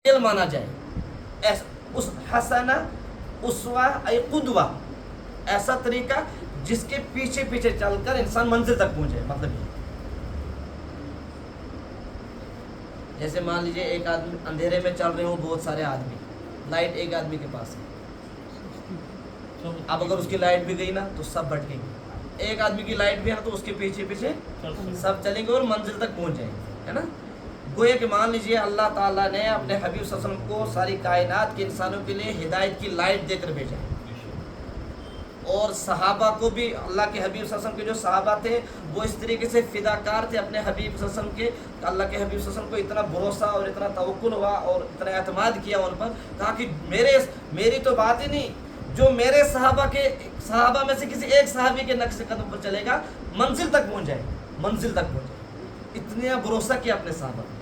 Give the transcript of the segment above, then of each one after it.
دل مانا جائے. اس حسنا اسوا ای قدوہ ایسا طریقہ جس کے پیچھے پیچھے چل کر انسان منزل تک پہنچے. مطلب یہ جیسے مان لیجئے ایک آدمی اندھیرے میں چل رہے ہوں بہت سارے آدمی, لائٹ ایک آدمی کے پاس ہے, اب اگر اس کی لائٹ بھی گئی نا تو سب بھٹکیں گے. ایک آدمی کی لائٹ بھی ہے تو اس کے پیچھے پیچھے سب چلیں گے اور منزل تک پہنچ جائیں گے, ہے نا. گویا کہ مان لیجئے اللہ تعالیٰ نے اپنے حبیب صلی اللہ علیہ وسلم کو ساری کائنات کے انسانوں کے لیے ہدایت کی لائٹ دے کر بھیجا, اور صحابہ کو بھی اللہ کے حبیب صلی اللہ علیہ وسلم کے جو صحابہ تھے وہ اس طریقے سے فداکار تھے اپنے حبیب صلی اللہ علیہ وسلم کے, اللہ کے حبیب صلی اللہ علیہ وسلم کو اتنا بھروسہ اور اتنا توکل ہوا اور اتنا اعتماد کیا ان پر, کہا کہ میری تو بات ہی نہیں, جو میرے صحابہ میں سے کسی ایک صحابی کے نقش قدم پر چلے گا منزل تک پہنچ جائے, منزل تک پہنچ جائے. اتنا بھروسہ کیا اپنے صحابہ پر.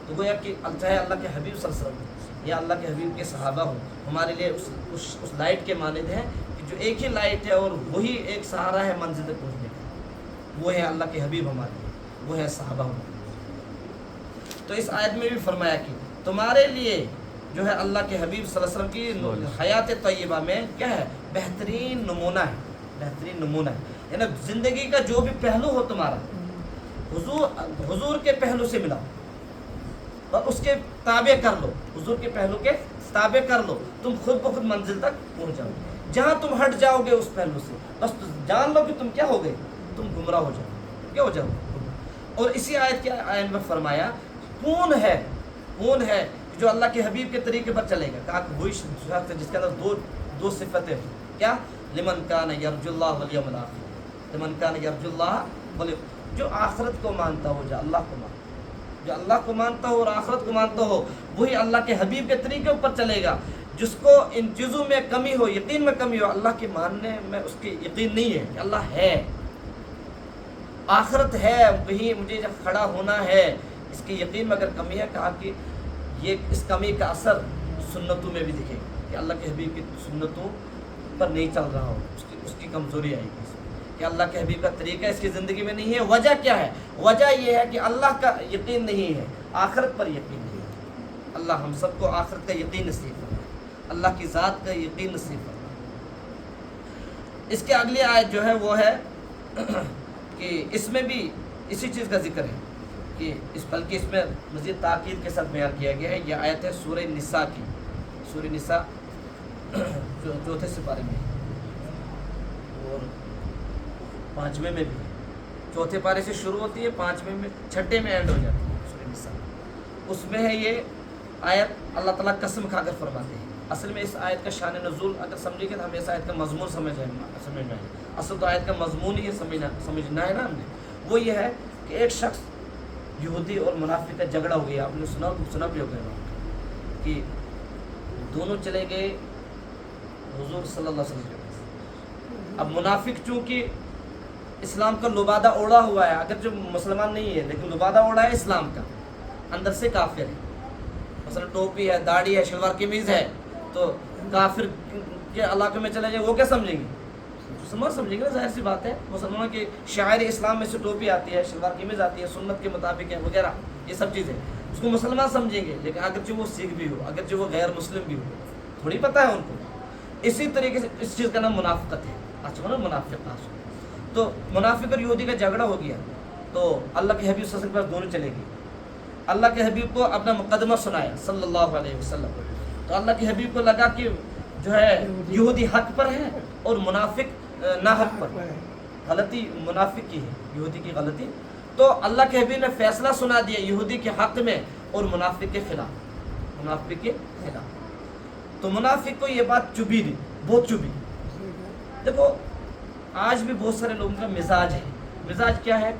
تو گویا کہ چاہے اللہ کے حبیب صلی اللہ علیہ وسلم یا اللہ کے حبیب کے صحابہ ہوں, ہمارے لیے اس لائٹ کے مانند ہے کہ جو ایک ہی لائٹ ہے اور وہی ایک سہارا ہے منزل تک پہنچنے کا, وہ ہے اللہ کے حبیب ہمارے لیے, وہ ہے صحابہ ہمارے لیے. تو اس آیت میں بھی فرمایا کہ تمہارے لیے جو ہے اللہ کے حبیب صلی اللہ علیہ وسلم کی حیات طیبہ میں کیا ہے, بہترین نمونہ ہے, بہترین نمونہ ہے. یعنی زندگی کا جو بھی پہلو ہو تمہارا حضور کے پہلو سے ملاؤ اور اس کے تابع کر لو, حضور کے پہلو کے تابع کر لو, تم خود بخود منزل تک پہنچ جاؤ. جہاں تم ہٹ جاؤ گے اس پہلو سے بس جان لو کہ تم کیا ہو گئے, تم گمراہ ہو جاؤ, کیا ہو جاؤ. اور اسی آیت کے آیت میں فرمایا کون ہے جو اللہ کے حبیب کے طریقے پر چلے گا. کہا کہ وہی شخص ہے جس کے اندر دو صفتیں ہیں. کیا؟ لمن کان یرجو اللہ والیوم الاخر, لمن کان یرجو اللہ جو آخرت کو مانتا ہو, جو اللہ کو مانتا, جو اللہ کو مانتا ہو اور آخرت کو مانتا ہو وہی اللہ کے حبیب کے طریقے پر چلے گا. جس کو ان چیزوں میں کمی ہو, یقین میں کمی ہو, اللہ کے ماننے میں اس کی یقین نہیں ہے کہ اللہ ہے, آخرت ہے, کہیں مجھے جب کھڑا ہونا ہے, اس کی یقین میں اگر کمی ہے, کہا کہ یہ اس کمی کا اثر سنتوں میں بھی دکھے گا کہ اللہ کے حبیب کی سنتوں پر نہیں چل رہا ہو, اس کی کمزوری آئے گی کہ اللہ کے حبیب کا طریقہ اس کی زندگی میں نہیں ہے. وجہ کیا ہے؟ وجہ یہ ہے کہ اللہ کا یقین نہیں ہے, آخرت پر یقین نہیں ہے. اللہ ہم سب کو آخرت کا یقین نصیب فرمائے, اللہ کی ذات کا یقین نصیب فرمائے. اس کے اگلی آیت جو ہے وہ ہے کہ اس میں بھی اسی چیز کا ذکر ہے کہ بلکہ اس میں مزید تاکید کے ساتھ بیان کیا گیا ہے. یہ آیت ہے سورہ نساء کی, سورہ نساء جو چوتھے سپارے میں اور 5ویں میں بھی, چوتھے پارے سے شروع ہوتی ہے, 5ویں میں 6ٹھے میں اینڈ ہو جاتی ہے سورہ نساء. اس میں ہے یہ آیت اللہ تعالیٰ قسم کھا کر فرماتے ہیں. اصل میں اس آیت کا شان نزول اگر سمجھیں گے تو ہم اس آیت کا مضمون سمجھ جائیں گے. اصل تو آیت کا مضمون ہی سمجھنا ہے نا ہم نے. وہ یہ ہے کہ ایک شخص یہودی اور منافق کا جھگڑا ہو گیا. آپ نے سنا بھی ہو گیا کہ دونوں چلے گئے حضور صلی اللہ علیہ وسلم کے پاس. اب منافق چونکہ اسلام کا لبادہ اوڑھا ہوا ہے, اگر جو مسلمان نہیں ہے لیکن لبادہ اوڑھا ہے اسلام کا, اندر سے کافر ہے. مثلا ٹوپی ہے, داڑھی ہے, شلوار قمیض ہے, تو کافر کے علاقے میں چلے جائیں وہ کیا سمجھیں گے؟ مسلمان سمجھیں گے نا, ظاہر سی بات ہے. مسلمانوں کے شاعر اسلام میں سے ٹوپی آتی ہے, شلوار قمیض آتی ہے, سنت کے مطابق ہے وغیرہ, یہ سب چیزیں اس کو مسلمان سمجھیں گے. لیکن اگرچہ وہ سکھ بھی ہو, اگرچہ وہ غیر مسلم بھی ہو, تھوڑی پتہ ہے ان کو. اسی طریقے سے اس چیز کا نام منافقت ہے. اچھا نا منافقت. تو منافق اور یہودی کا جھگڑا ہو گیا تو اللہ کے حبیب صلی اللہ علیہ وسلم پر دونوں چلے گئے. اللہ کے حبیب کو اپنا مقدمہ سنایا صلی اللہ علیہ وسلم. تو اللہ کے حبیب کو لگا کہ جو ہے یہودی حق پر ہے اور منافق ناحق پر. غلطی منافق کی ہے, یہودی کی غلطی. تو اللہ کے حبیب نے فیصلہ سنا دیا یہودی کے حق میں اور منافق کے خلاف, منافق کے خلاف. تو منافق کو یہ بات چبھی دی, بہت چبھی. دیکھو آج بھی بہت سارے لوگوں کا مزاج ہے. مزاج کیا ہے؟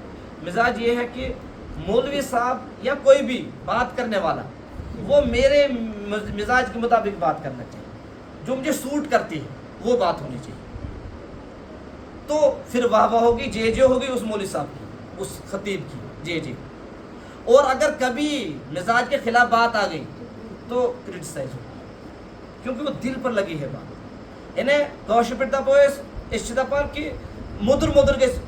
مزاج یہ ہے کہ مولوی صاحب یا کوئی بھی بات کرنے والا وہ میرے مزاج کے مطابق بات کرنا چاہیے, جو مجھے سوٹ کرتی ہے وہ بات ہونی چاہیے. تو پھر واہ واہ ہوگی, جے جے ہوگی اس مولوی صاحب کی, اس خطیب کی, جے جے. اور اگر کبھی مزاج کے خلاف بات آ گئی تو کرٹیسائز ہوگی, کیونکہ وہ دل پر لگی ہے بات. انہیں گوش پڑتا پویس اس دپان کہ مدر گھس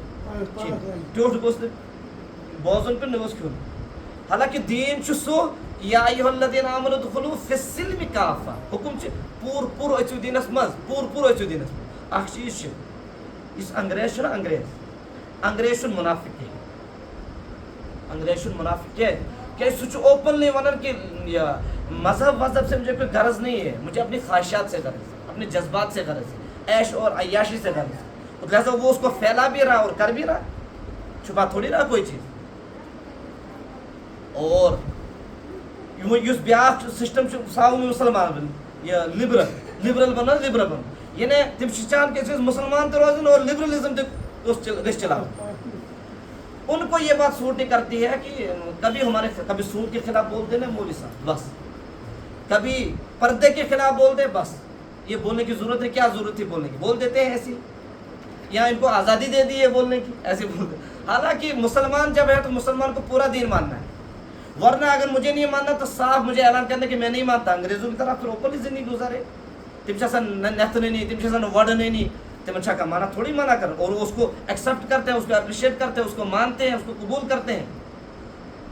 بوزن پہ نوز کھیون. حالانکہ دین سو یا ایھا آمنوا ادخلوا فی السلم کافہ، حکم چھ پور اژِو دیٖنس منٛز، پور اژِو دیٖنس منٛز. اکھ چیٖز چھُ یُس انگریز چھُنہ انگریز چھُنہٕ منافق کینٛہہ، انگریز چھُنہٕ منافق کینٛہہ، کیازِ سُہ چھُ اوپنلی ونان کہ مذہب سے مجھے کوئی غرض نہیں ہے، مجھے اپنی خواہشات سے غرض ہے، اپنے جذبات سے غرض ہے، عیش اور عیاشی سے غرض ہے، لہٰذا وہ اس کو پھیلا بھی رہا اور کر بھی رہا، چھپا تھوڑی رہا کوئی چیز. اور یُس بیاکھ سسٹم چھُ سُہ آو مُسلمان یہ لبرل بنُن، یعنی تِم چھِ چاہان کہ أسۍ گٔژھۍ مُسلمان تہِ روزٕنۍ اور لبرلزم تہِ گژھِ چلاوُن. ان کو یہ بات سوٹ نہیں کرتی ہے کہ کبھی سود کے خلاف بول دینا مولوی صاحب بس، کبھی پردے کے خلاف بول دے بس، یہ بولنے کی ضرورت ہے، کیا ضرورت تھی بولنے کی، بول دیتے ہیں ایسی، یا ان کو آزادی دے دی ہے بولنے کی، ایسے بول دے. حالانکہ مسلمان جب ہے تو مسلمان کو پورا دین ماننا ہے، ورنہ اگر مجھے نہیں ماننا تو صاف مجھے اعلان کرنا کہ میں نہیں مانتا. انگریزوں کی طرح پھر اوپنلی زندگی گزارے، تم چھِ آسان نٮ۪تھنٕے نہیں، تم چھِ آسان وڑنٕے نہیں، تمن چھا کا مانا تھوڑی مانا کر، اور اس کو ایکسیپٹ کرتے ہیں، اس کو اپریشیٹ کرتے ہیں، اس کو مانتے ہیں، اس کو قبول کرتے ہیں،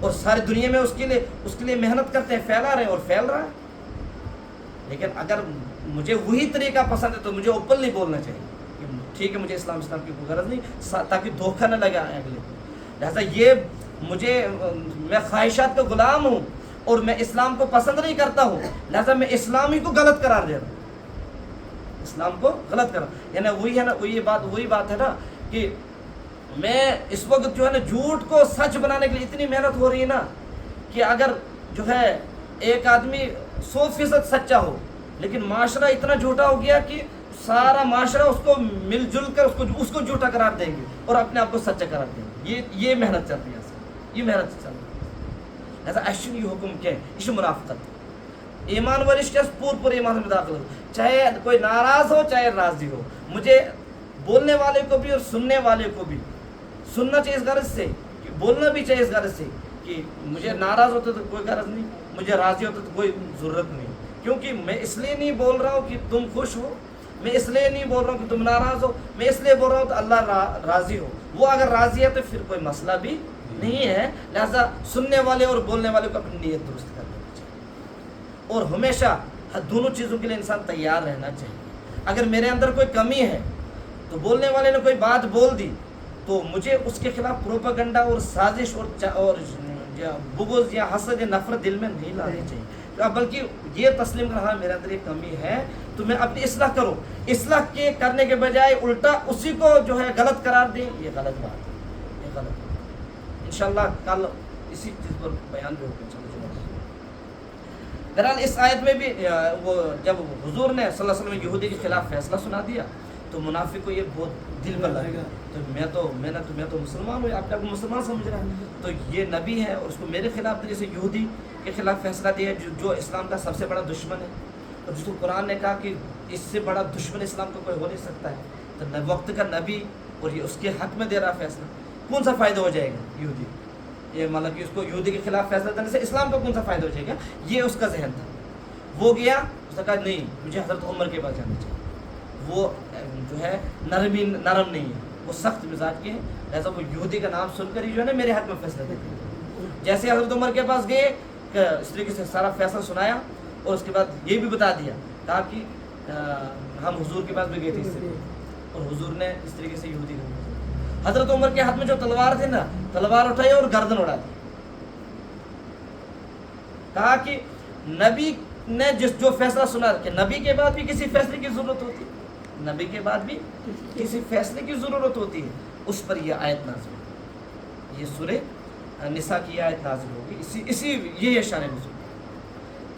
اور ساری دنیا میں اس کے لیے محنت کرتے ہیں، پھیلا رہے ہیں اور پھیل رہا ہے. لیکن اگر مجھے وہی طریقہ پسند ہے تو مجھے اوپنلی بولنا چاہیے کہ ٹھیک ہے مجھے اسلام کی کوئی غرض نہیں، تاکہ دھوکہ نہ لگا اگلے کو. لہٰذا میں خواہشات کا غلام ہوں اور میں اسلام کو پسند نہیں کرتا ہوں، لہٰذا میں اسلام ہی کو غلط قرار دے رہا ہوں، اسلام کو غلط کرا. یعنی وہی بات ہے نا کہ میں اس وقت جو ہے نا جھوٹ کو سچ بنانے کے لیے اتنی محنت ہو رہی ہے نا کہ اگر جو ہے ایک آدمی 100% سچا ہو لیکن معاشرہ اتنا جھوٹا ہو گیا کہ سارا معاشرہ اس کو مل جل کر اس کو جھوٹا قرار دیں گے اور اپنے آپ کو سچا قرار دیں گے. یہ محنت چل رہی ہے، یہ محنت چل رہی ہے. لہٰذا اَسہِ چھُنہٕ یہ حکم کینٛہہ، یہ چھُ منافقت. ایمان ورش کیا پور ایمان میں داخل ہو، چاہے کوئی ناراض ہو چاہے راضی ہو. مجھے بولنے والے کو بھی اور سننے والے کو بھی سننا چاہیے اس غرض سے، کہ بولنا بھی چاہیے اس غرض سے کہ مجھے ناراض ہوتا تو کوئی غرض نہیں، مجھے راضی ہوتا تو کوئی ضرورت نہیں. کیونکہ میں اس لیے نہیں بول رہا ہوں کہ تم خوش ہو، میں اس لیے نہیں بول رہا ہوں کہ تم ناراض ہو، میں اس لیے بول رہا ہوں تو اللہ راضی ہو. وہ اگر راضی ہے تو پھر کوئی مسئلہ بھی نہیں ہے. لہٰذا سننے والے اور بولنے والے کو اپنی نیت درست کر لینی چاہیے، اور ہمیشہ دونوں چیزوں کے لیے انسان تیار رہنا چاہیے. اگر میرے اندر کوئی کمی ہے تو بولنے والے نے کوئی بات بول دی تو مجھے اس کے خلاف پروپیگنڈا اور سازش اور بغض یا حسد یا نفرت دل میں نہیں لانی چاہیے، بلکہ یہ تسلیم کرنا ہاں میرے اندر یہ کمی ہے تو میں اپنی اصلاح کروں. اصلاح کے کرنے کے بجائے الٹا اسی کو جو ہے غلط قرار دیں، یہ غلط بات ہے، یہ غلط بات ہے. انشاءاللہ کل اسی چیز پر بیان بھی ہوگا. بہرحال اس آیت میں بھی وہ جب حضور نے صلی اللہ علیہ وسلم یہودی کے خلاف فیصلہ سنا دیا تو منافق کو یہ بہت دل پر لگا، تو میں تو مسلمان ہوں، آپ کو مسلمان سمجھ رہا ہے، تو یہ نبی ہے اور اس کو میرے خلاف جیسے یہودی کے خلاف فیصلہ دیا جو اسلام کا سب سے بڑا دشمن ہے، اور جس کو قرآن نے کہا کہ اس سے بڑا دشمن اسلام کا کوئی ہو نہیں سکتا ہے، تو وقت کا نبی اور یہ اس کے حق میں دے رہا فیصلہ، کون سا فائدہ ہو جائے گا یہودی؟ یہ مطلب کہ اس کو یہودی کے خلاف فیصلہ دینے سے اسلام کا کون سا فائدہ ہو جائے گا؟ یہ اس کا ذہن تھا. وہ گیا، اس نے کہا نہیں مجھے حضرت عمر کے پاس جانا چاہیے، وہ جو ہے نرم نہیں ہے، وہ سخت مزاج کے ہیں، لہٰذا وہ یہودی کا نام سن کر ہی جو ہے نا میرے حق میں فیصلہ دیتے ہیں. جیسے حضرت عمر کے پاس گئے اس طریقے سے سارا فیصلہ سنایا اور اس کے بعد یہ بھی بتا دیا، کہا کہ ہم حضور کے پاس بھی گئے تھے اس سے، اور حضور نے اس طریقے سے یہودی کا حضرت عمر کے ہاتھ میں جو تلوار تھی نا، تلوار اٹھائی اور گردن اڑا دی. کہا کہ نبی نے جو فیصلہ سنا کہ نبی کے بعد بھی کسی فیصلے کی ضرورت ہوتی ہے، نبی کے بعد بھی کسی فیصلے کی ضرورت ہوتی ہے، اس پر یہ آیت نازل ہوگی. یہ سورہ نساء کی آیت نازل ہوگی، اسی یہ شان نزول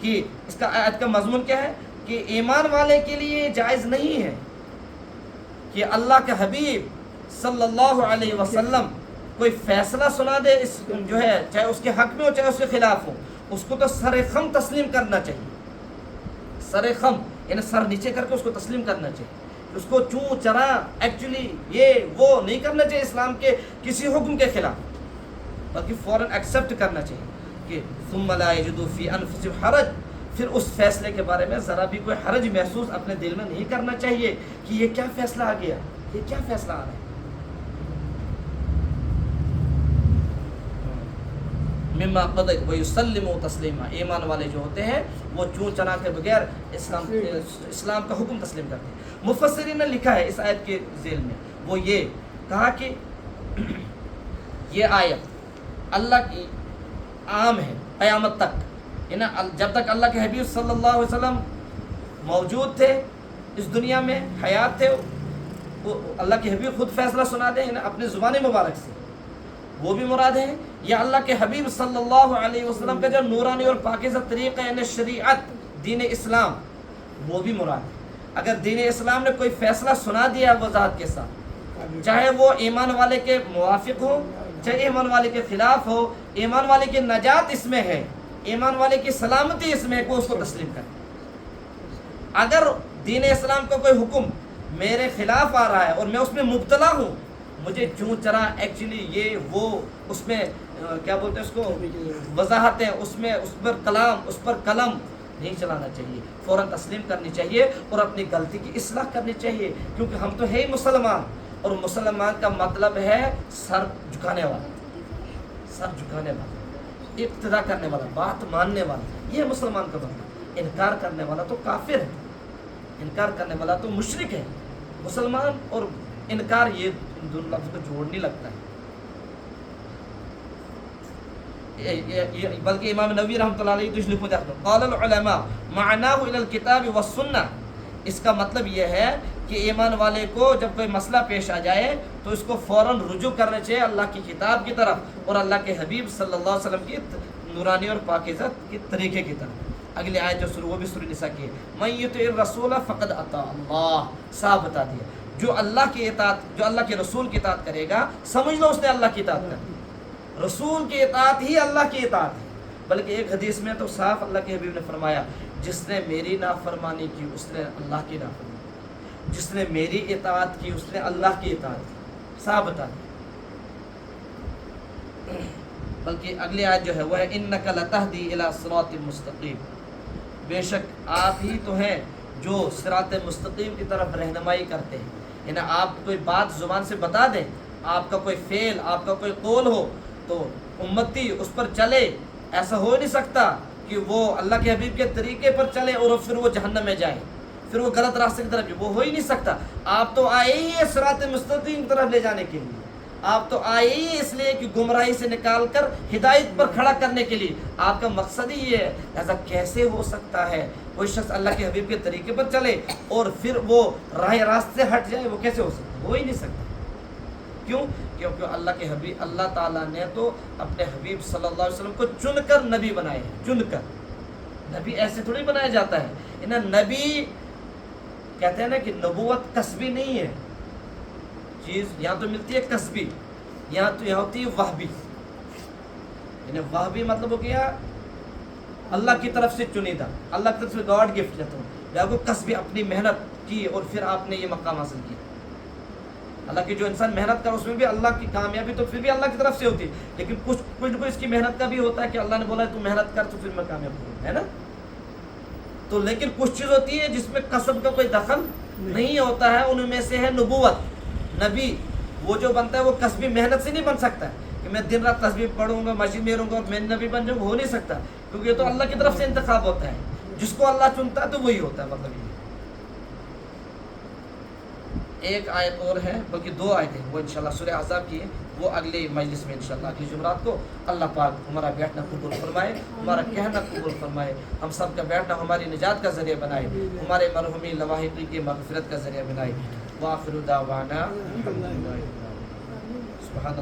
کہ اس کا آیت کا مضمون کیا ہے کہ ایمان والے کے لیے جائز نہیں ہے کہ اللہ کے حبیب صلی اللہ علیہ وسلم کوئی فیصلہ سنا دے، اس جو ہے چاہے اس کے حق میں ہو چاہے اس کے خلاف ہو، اس کو تو سر خم تسلیم کرنا چاہیے. سر خم یعنی سر نیچے کر کے اس کو تسلیم کرنا چاہیے. اس کو چوں چرا ایکچولی یہ وہ نہیں کرنا چاہیے اسلام کے کسی حکم کے خلاف، بلکہ فوراً ایکسیپٹ کرنا چاہیے کہ ثم لا یجدوا فی انفسہم حرج. پھر اس فیصلے کے بارے میں ذرا بھی کوئی حرج محسوس اپنے دل میں نہیں کرنا چاہیے کہ یہ کیا فیصلہ آ گیا، یہ کیا فیصلہ آ رہا ہے. مما قضیت ویسلموا تسلیما، ایمان والے جو ہوتے ہیں وہ چون چنا کے بغیر اسلام کا حکم تسلیم کرتے ہیں۔ مفسرین نے لکھا ہے اس آیت کے ذیل میں، وہ یہ کہا کہ یہ آیت اللہ کی عام ہے قیامت تک، جب تک اللہ کے حبیب صلی اللہ علیہ وسلم موجود تھے اس دنیا میں، حیات تھے، وہ اللہ کے حبیب خود فیصلہ سنا دیں اپنے زبان مبارک سے، وہ بھی مراد ہے، یا اللہ کے حبیب صلی اللہ علیہ وسلم کا جو نورانی اور پاکیزہ طریقہ یعنی شریعت دین اسلام وہ بھی مراد ہے۔ اگر دین اسلام نے کوئی فیصلہ سنا دیا وضاحت کے ساتھ، چاہے وہ ایمان والے کے موافق ہو چاہے ایمان والے کے خلاف ہو، ایمان والے کی نجات اس میں ہے، ایمان والے کی سلامتی اس میں ہے کہ اس کو تسلیم کرے۔ اگر دین اسلام کا کوئی حکم میرے خلاف آ رہا ہے اور میں اس میں مبتلا ہوں، مجھے چون چرا ایکچولی یہ وہ اس میں کیا بولتے ہیں اس کو وضاحتیں، اس پر کلام، اس پر قلم نہیں چلانا چاہیے، فوراً تسلیم کرنی چاہیے اور اپنی غلطی کی اصلاح کرنی چاہیے، کیونکہ ہم تو ہے ہی مسلمان، اور مسلمان کا مطلب ہے سر جھکانے والا، سر جھکانے والا، اقتدا کرنے والا، بات ماننے والا، یہ مسلمان کا مطلب۔ انکار کرنے والا تو کافر ہے، انکار کرنے والا تو مشرک ہے۔ مسلمان اور انکار یہ دونوں لفظ کو جوڑ نہیں لگتا ہے، بلکہ امام نووی رحمۃ اللہ علیہ دوسری لکھو جاتا ہے قال العلماء معناه الى الكتاب والسنہ، اس کا مطلب یہ ہے کہ ایمان والے کو جب کوئی مسئلہ پیش آ جائے تو اس کو فوراً رجوع کرنا چاہیے اللہ کی کتاب کی طرف اور اللہ کے حبیب صلی اللہ علیہ وسلم کی نورانی اور پاکیزہ کے طریقے کی طرف۔ اگلی آیت جو شروع وہ بھی سورہ نساء کی ہے، من یطع الرسول فقد اطاع اللہ، صاحب بتا دیا جو اللہ کی اطاعت، جو اللہ کے رسول کی اطاعت کرے گا، سمجھ لو اس نے اللہ کی اطاعت کر دی، رسول کی اطاعت ہی اللہ کی اطاعت ہے۔ بلکہ ایک حدیث میں تو صاف اللہ کے حبیب نے فرمایا جس نے میری نافرمانی کی اس نے اللہ کی نافرمانی، جس نے میری اطاعت کی اس نے اللہ کی اطاعت کی، صاحب بتا دی۔ بلکہ اگلی آیت جو ہے وہ ہے انک لتہدی الی صراط مستقیم، بے شک آپ ہی تو ہیں جو صراط مستقیم کی طرف رہنمائی کرتے ہیں، یعنی آپ کوئی بات زبان سے بتا دیں، آپ کا کوئی فعل، آپ کا کوئی قول ہو تو امتی اس پر چلے، ایسا ہو نہیں سکتا کہ وہ اللہ کے حبیب کے طریقے پر چلے اور پھر وہ جہنم میں جائے، پھر وہ غلط راستے کی طرف جائے، وہ ہو ہی نہیں سکتا۔ آپ تو آئے ہی ہیں صراط مستقیم کی طرف لے جانے کے لیے، آپ تو آئے ہی اس لیے کہ گمراہی سے نکال کر ہدایت پر کھڑا کرنے کے لیے، آپ کا مقصد ہی یہ ہے۔ ایسا کیسے ہو سکتا ہے کوئی شخص اللہ کے حبیب کے طریقے پر چلے اور پھر وہ راہ راست سے ہٹ جائے؟ وہ کیسے ہو سکتا ہے؟ ہو ہی نہیں سکتا۔ کیوں؟ کیونکہ اللہ کے حبیب، اللہ تعالیٰ نے تو اپنے حبیب صلی اللہ علیہ وسلم کو چن کر نبی بنائے ہیں، چن کر۔ نبی ایسے تھوڑی بنایا جاتا ہے، نبی کہتے ہیں نا کہ نبوت کسبی نہیں ہے چیز، یہاں تو ملتی ہے کسبی، یہاں ہوتی ہے وہبی، یعنی وہبی مطلب ہو گیا اللہ کی طرف سے چنیدہ، اللہ کی طرف سے گاڈ گفٹ لیتا ہوں، یا کو کسبی اپنی محنت کی اور پھر آپ نے یہ مقام حاصل کیا۔ اللہ کی جو انسان محنت کر اس میں بھی اللہ کی کامیابی تو پھر بھی اللہ کی طرف سے ہوتی ہے، لیکن کچھ اس کی محنت کا بھی ہوتا ہے کہ اللہ نے بولا ہے تو محنت کر تو پھر میں کامیاب ہوں، ہے نا؟ تو لیکن کچھ چیز ہوتی ہے جس میں کسب کا کوئی دخل نہیں ہوتا ہے، ان میں سے ہے نبوت۔ نبی وہ جو بنتا ہے وہ کسبی محنت سے نہیں بن سکتا ہے کہ میں دن رات تسبیح پڑھوں گا، مسجد میں رہوں گا اور میں نبی بن جاؤں گا، ہو نہیں سکتا، کیونکہ یہ تو اللہ کی طرف سے انتخاب ہوتا ہے، جس کو اللہ چنتا ہے تو وہی ہوتا ہے۔ مطلب یہ ایک آیت اور ہے، بلکہ دو آیتیں، وہ انشاءاللہ سورہ احزاب کی ہے، وہ اگلی مجلس میں انشاءاللہ اگلی جمعرات کو اللہ پاک ہمارا بیٹھنا قبول فرمائے، ہمارا کہنا قبول فرمائے، ہم سب کا بیٹھنا ہماری نجات کا ذریعہ بنائے، ہمارے مرحومین لواحقین کی مغفرت کا ذریعہ بنائے۔ وآخر دعوانا سبحان اللہ۔